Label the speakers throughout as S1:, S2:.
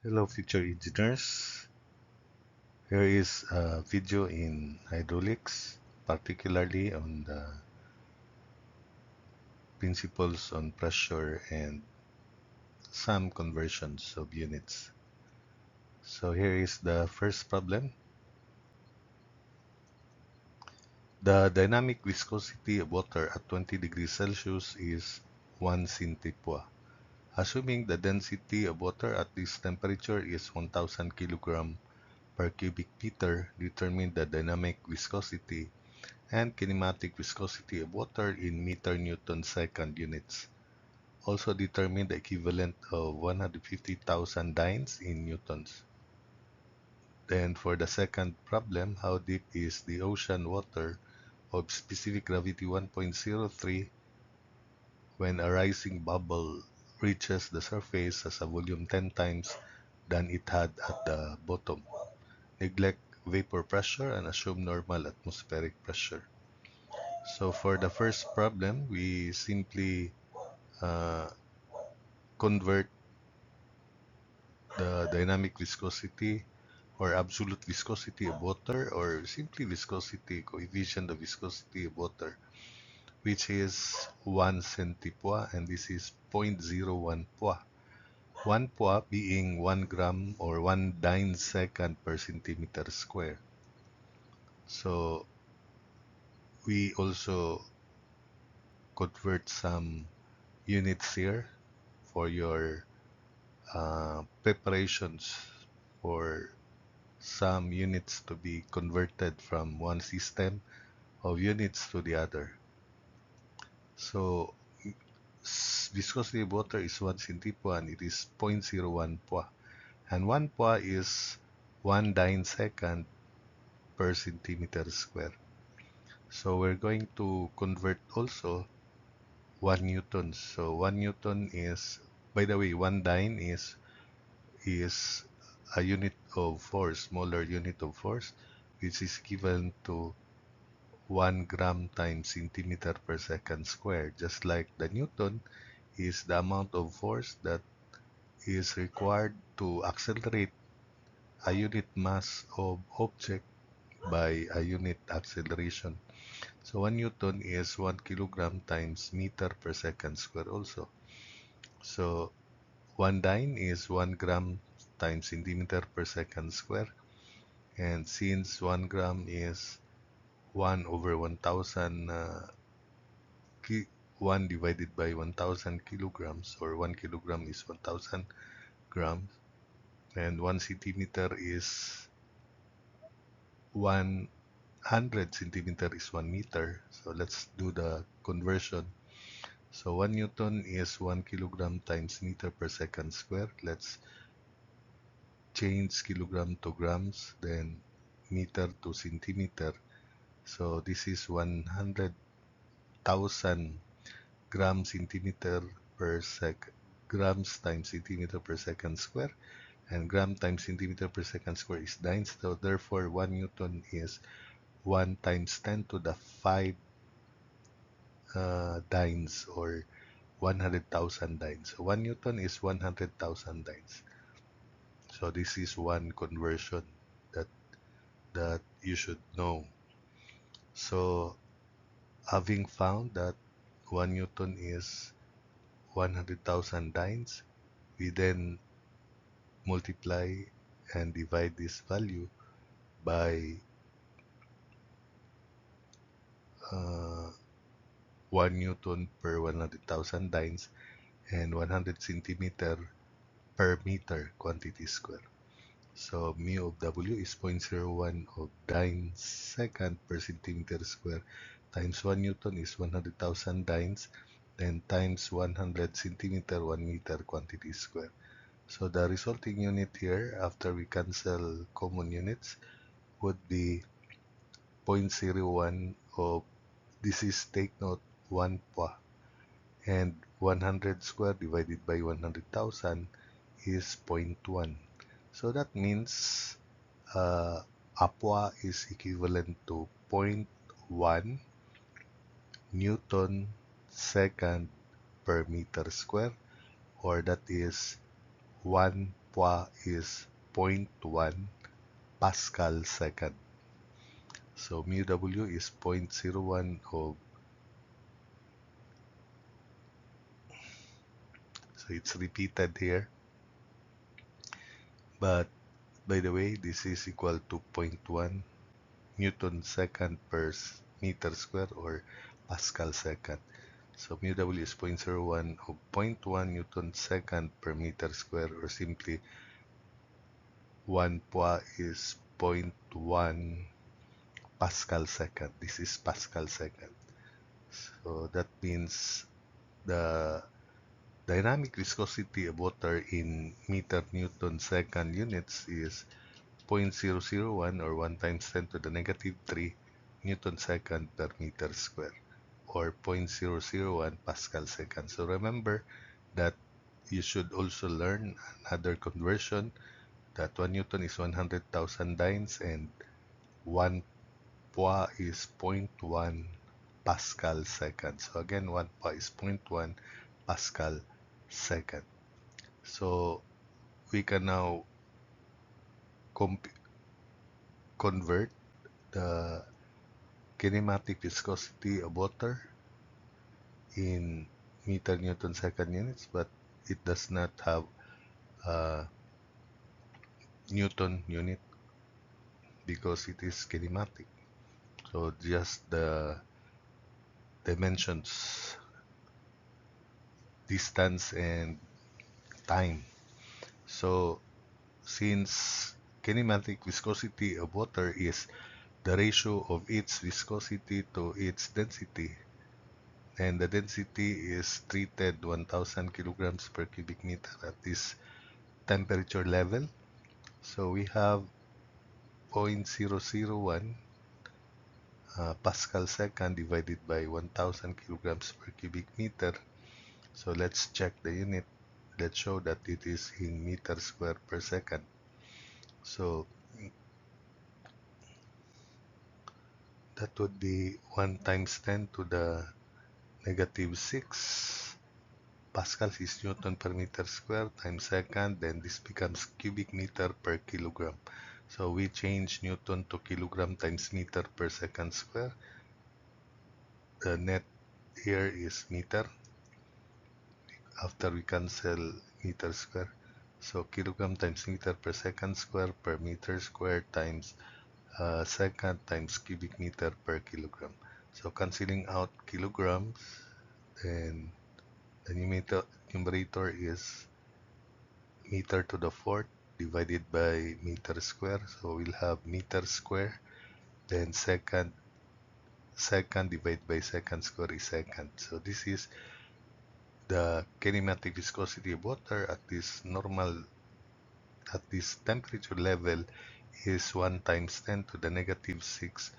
S1: Hello future engineers. Here is a video in hydraulics, particularly on the principles on pressure and some conversions of units. So here is the first problem. The dynamic viscosity of water at 20 degrees Celsius is 1 centipua. Assuming the density of water at this temperature is 1000 kilogram per cubic meter, determine the dynamic viscosity and kinematic viscosity of water in meter Newton second units. Also determine the equivalent of 150,000 dynes in newtons. Then for the second problem, how deep is the ocean water of specific gravity 1.03 when a rising bubble reaches the surface has a volume 10 times than it had at the bottom. Neglect vapor pressure and assume normal atmospheric pressure. So for the first problem, we simply uh, convert the dynamic viscosity or absolute viscosity of water, or simply viscosity, coefficient of viscosity of water, which is 1 centipua, and this is 0.01 pua. 1 pua being 1 gram or 1 dyne second per centimeter square. So we also convert some units here for your preparations for some units to be converted from one system of units to the other. So viscosity of water is 1 centipua and it is 0.01 pua. And 1 pua is 1 dyne second per centimeter square. So we're going to convert also 1 newton. So 1 newton is, by the way, 1 dyne is a unit of force, smaller unit of force, which is equivalent to 1 gram times centimeter per second squared. Just like the Newton is the amount of force that is required to accelerate a unit mass of object by a unit acceleration. So 1 Newton is 1 kilogram times meter per second square also. So 1 dyne is 1 gram times centimeter per second square. And since 1 gram is 1 over 1000, 1 divided by 1000 kilograms, or 1 kilogram is 1000 grams, and 1 centimeter is 100 centimeter is 1 meter. So let's do the conversion. So 1 Newton is 1 kilogram times meter per second square. Let's change kilogram to grams, then meter to centimeter. So this is 100,000 grams centimeter per sec grams times centimeter per second square, and gram times centimeter per second square is dynes. So therefore 1 Newton is 1 times 10 to the 5 dynes, or 100,000 dynes. So 1 Newton is 100,000 dynes. So this is one conversion that you should know. So having found that 1 Newton is 100,000 dynes, we then multiply and divide this value by 1 Newton per 100,000 dynes and 100 centimeter per meter quantity square. So mu of W is 0.01 of dynes second per centimeter square times 1 Newton is 100,000 dynes, then times 100 centimeter 1 meter quantity square. So the resulting unit here, after we cancel common units, would be 0.01 of, this is, take note, 1 pua, and 100 square divided by 100,000 is 0.1. So that means a pua is equivalent to 0.1 Newton second per meter square, or that is 1 poa is 0.1 Pascal second. So mu W is 0.01 of, so it's repeated here. But by the way, this is equal to 0.1 Newton second per meter square or Pascal second. So mu W is 0.01 of 0.1 Newton second per meter square, or simply 1 poa is 0.1 Pascal second. This is Pascal second. So that means the dynamic viscosity of water in meter Newton second units is 0.001 or 1 times 10 to the negative 3 Newton second per meter square, or 0.001 Pascal second. So remember that you should also learn another conversion, that 1 Newton is 100,000 dynes and 1 poa is zero point 0.1 Pascal second. So again, 1 poa is 0.1 Pascal second. So we can now convert the kinematic viscosity of water in meter Newton second units, but it does not have a Newton unit because it is kinematic. So just the dimensions, distance and time. So since kinematic viscosity of water is the ratio of its viscosity to its density, and the density is treated 1000 kilograms per cubic meter at this temperature level. So we have 0.001 Pascal second divided by 1000 kilograms per cubic meter. So let's check the unit. Let's show that it is in meter square per second. So that would be 1 times 10 to the negative 6 Pascals is Newton per meter square times second, then this becomes cubic meter per kilogram. So we change Newton to kilogram times meter per second square. The net here is meter after we cancel meter square. So kilogram times meter per second square per meter square times second times cubic meter per kilogram. So canceling out kilograms, then the numerator is meter to the fourth divided by meter square. So we'll have meter square, then second divided by second square is second. So this is the kinematic viscosity of water at this temperature level is 1 times 10 to the negative 6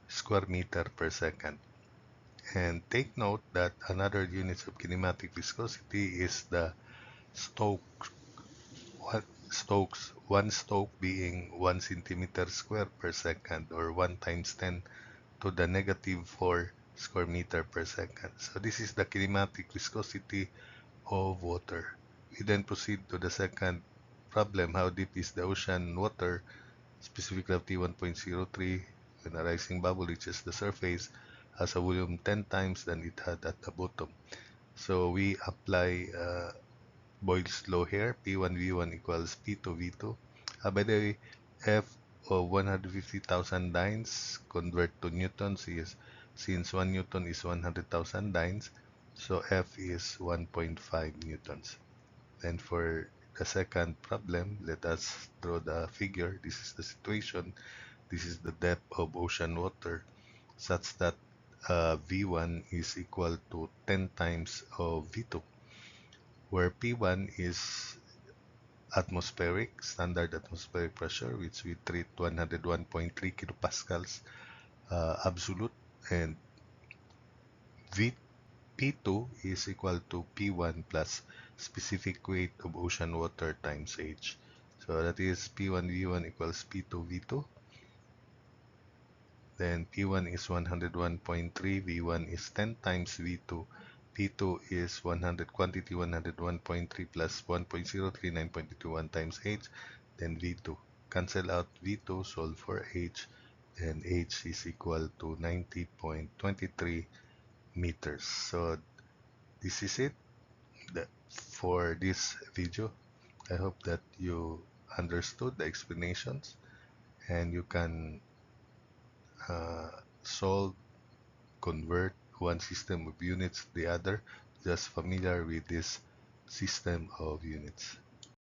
S1: square meter per second. And take note that another units of kinematic viscosity is the Stokes. One Stoke being 1 centimeter square per second, or 1 times 10 to the negative 4 square meter per second. So this is the kinematic viscosity of water. We then proceed to the second problem. How deep is the ocean water? Specific gravity 1.03. When a rising bubble reaches the surface, has a volume 10 times than it had at the bottom. So we apply Boyle's law here. P1 V1 equals P2 V2. By the way, F of 150,000 dynes convert to newtons is, since 1 newton is 100,000 dynes, so F is 1.5 newtons. And for the second problem, let us draw the figure. This is the situation. This is the depth of ocean water such that V1 is equal to 10 times of V2, where P1 is atmospheric, standard atmospheric pressure, which we treat 101.3 kilopascals absolute, and P2 is equal to P1 plus specific weight of ocean water times H. So that is P1 V1 equals P2 V2. Then P1 is 101.3, V1 is 10 times V2, V2 is 100, quantity 101.3 plus 1.039221 times h, then V2. Cancel out V2, solve for h, and h is equal to 90.23 meters. So this is it for this video. I hope that you understood the explanations and you can uh, solve, convert one system of units to the other, just familiar with this system of units.